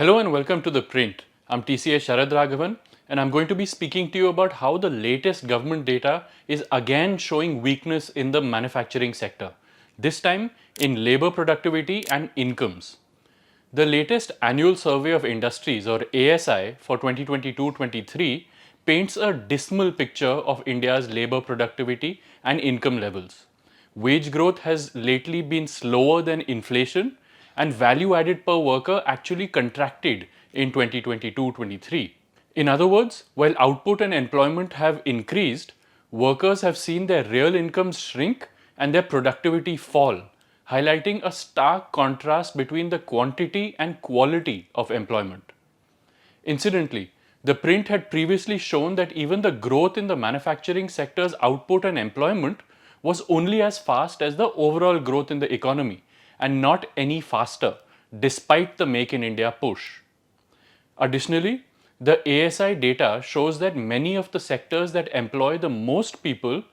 Hello and welcome to The Print. I'm TCA Sharad Raghavan and I'm going to be speaking to you about how the latest government data is again showing weakness in the manufacturing sector, this time in labor productivity and incomes. The latest annual survey of industries or ASI for 2022-23 paints a dismal picture of India's labor productivity and income levels. Wage growth has lately been slower than inflation and value added per worker actually contracted in 2022-23. In other words, while output and employment have increased, workers have seen their real incomes shrink and their productivity fall, highlighting a stark contrast between the quantity and quality of employment. Incidentally, the print had previously shown that even the growth in the manufacturing sector's output and employment was only as fast as the overall growth in the economy and not any faster, despite the Make in India push. Additionally, the ASI data shows that many of the sectors that employ the most people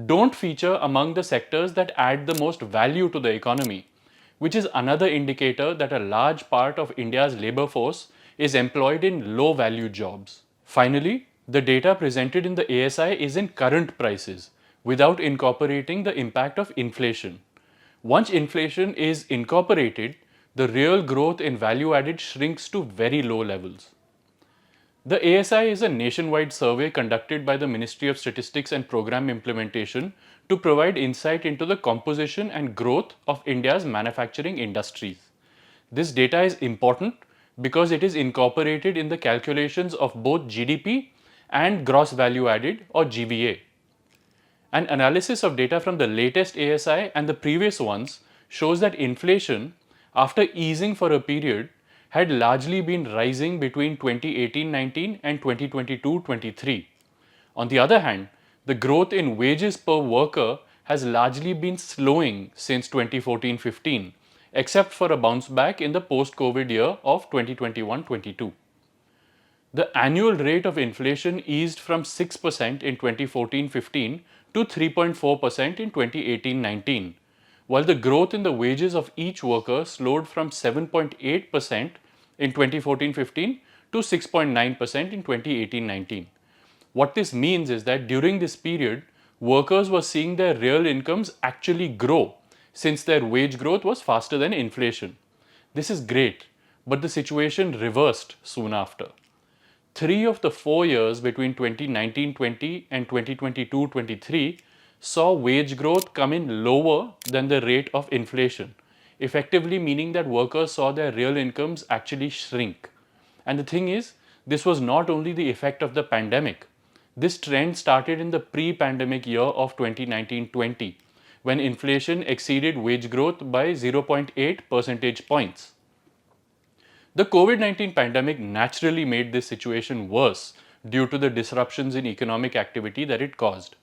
don't feature among the sectors that add the most value to the economy, which is another indicator that a large part of India's labor force is employed in low value jobs. Finally, the data presented in the ASI is in current prices without incorporating the impact of inflation. Once inflation is incorporated, the real growth in value added shrinks to very low levels. The ASI is a nationwide survey conducted by the Ministry of Statistics and Program Implementation to provide insight into the composition and growth of India's manufacturing industries. This data is important because it is incorporated in the calculations of both GDP and gross value added or GVA. An analysis of data from the latest ASI and the previous ones shows that inflation, after easing for a period, had largely been rising between 2018-19 and 2022-23. On the other hand, the growth in wages per worker has largely been slowing since 2014-15, except for a bounce back in the post-COVID year of 2021-22. The annual rate of inflation eased from 6% in 2014-15 to 3.4% in 2018-19, while the growth in the wages of each worker slowed from 7.8% in 2014-15 to 6.9% in 2018-19. What this means is that during this period, workers were seeing their real incomes actually grow since their wage growth was faster than inflation. This is great, but the situation reversed soon after. 3 of the 4 years between 2019-20 and 2022-23 saw wage growth come in lower than the rate of inflation, effectively meaning that workers saw their real incomes actually shrink. And the thing is, this was not only the effect of the pandemic. This trend started in the pre-pandemic year of 2019-20, when inflation exceeded wage growth by 0.8 percentage points. The COVID-19 pandemic naturally made this situation worse due to the disruptions in economic activity that it caused.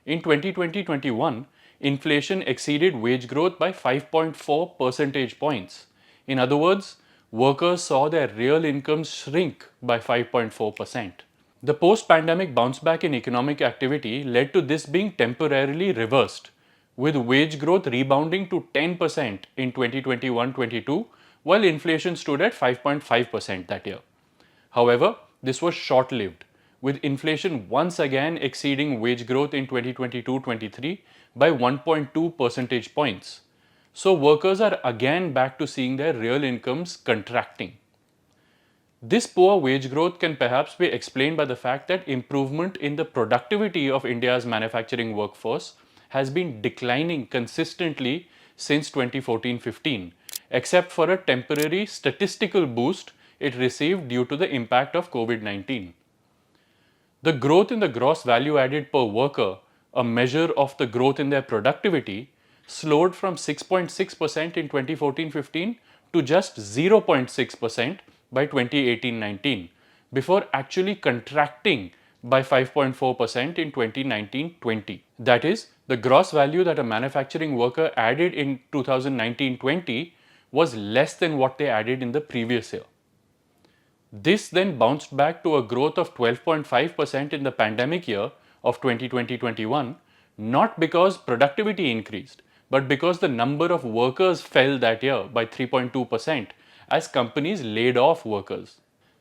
In 2020-21, inflation exceeded wage growth by 5.4 percentage points. In other words, workers saw their real incomes shrink by 5.4%. The post-pandemic bounce back in economic activity led to this being temporarily reversed, with wage growth rebounding to 10% in 2021-22, while inflation stood at 5.5% that year. However, this was short-lived, with inflation once again exceeding wage growth in 2022-23 by 1.2 percentage points. So workers are again back to seeing their real incomes contracting. This poor wage growth can perhaps be explained by the fact that improvement in the productivity of India's manufacturing workforce has been declining consistently since 2014-15, except for a temporary statistical boost it received due to the impact of COVID-19. The growth in the gross value added per worker, a measure of the growth in their productivity, slowed from 6.6% in 2014-15 to just 0.6% by 2018-19, before actually contracting by 5.4% in 2019-20. That is, the gross value that a manufacturing worker added in 2019-20 was less than what they added in the previous year. This then bounced back to a growth of 12.5% in the pandemic year of 2020-21, not because productivity increased, but because the number of workers fell that year by 3.2%, as companies laid off workers.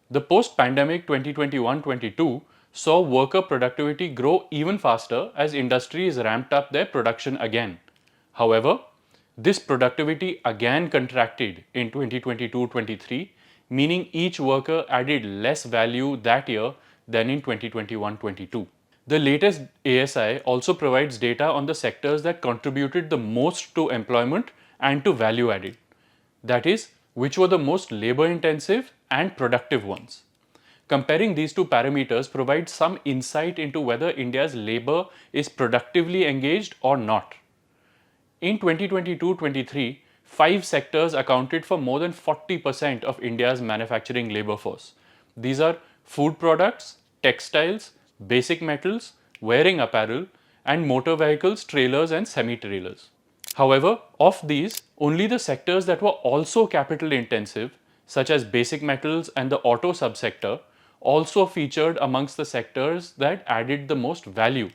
The post-pandemic 2021-22 saw worker productivity grow even faster as industries ramped up their production again. However, this productivity again contracted in 2022-23, meaning each worker added less value that year than in 2021-22. The latest ASI also provides data on the sectors that contributed the most to employment and to value added. That is, which were the most labor intensive and productive ones. Comparing these two parameters provides some insight into whether India's labor is productively engaged or not. In 2022-23, 5 sectors accounted for more than 40% of India's manufacturing labor force. These are food products, textiles, basic metals, wearing apparel, and motor vehicles, trailers, and semi-trailers. However, of these, only the sectors that were also capital intensive, such as basic metals and the auto subsector, also featured amongst the sectors that added the most value.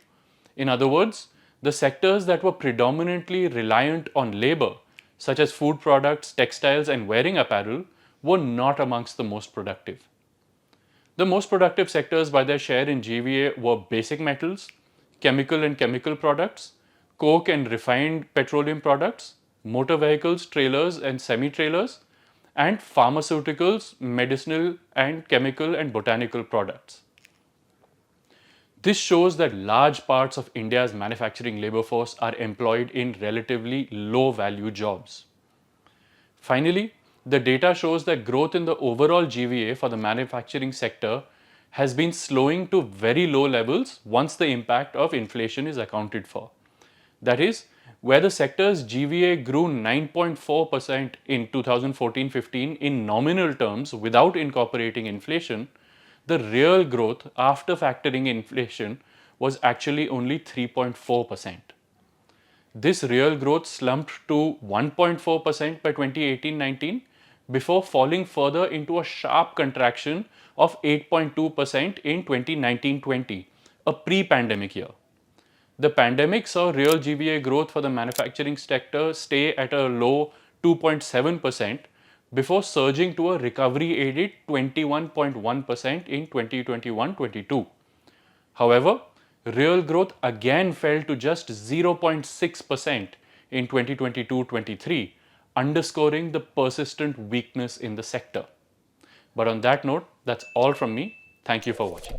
In other words, the sectors that were predominantly reliant on labor, such as food products, textiles, and wearing apparel, were not amongst the most productive. The most productive sectors by their share in GVA were basic metals, chemical and chemical products, coke and refined petroleum products, motor vehicles, trailers and semi-trailers, and pharmaceuticals, medicinal and chemical and botanical products. This shows that large parts of India's manufacturing labor force are employed in relatively low value jobs. Finally, the data shows that growth in the overall GVA for the manufacturing sector has been slowing to very low levels once the impact of inflation is accounted for. That is, where the sector's GVA grew 9.4% in 2014-15 in nominal terms without incorporating inflation, the real growth after factoring inflation was actually only 3.4%. This real growth slumped to 1.4% by 2018-19 before falling further into a sharp contraction of 8.2% in 2019-20, a pre-pandemic year. The pandemic saw real GVA growth for the manufacturing sector stay at a low 2.7% before surging to a recovery-aided 21.1% in 2021-22. However, real growth again fell to just 0.6% in 2022-23, underscoring the persistent weakness in the sector. But on that note, that's all from me. Thank you for watching.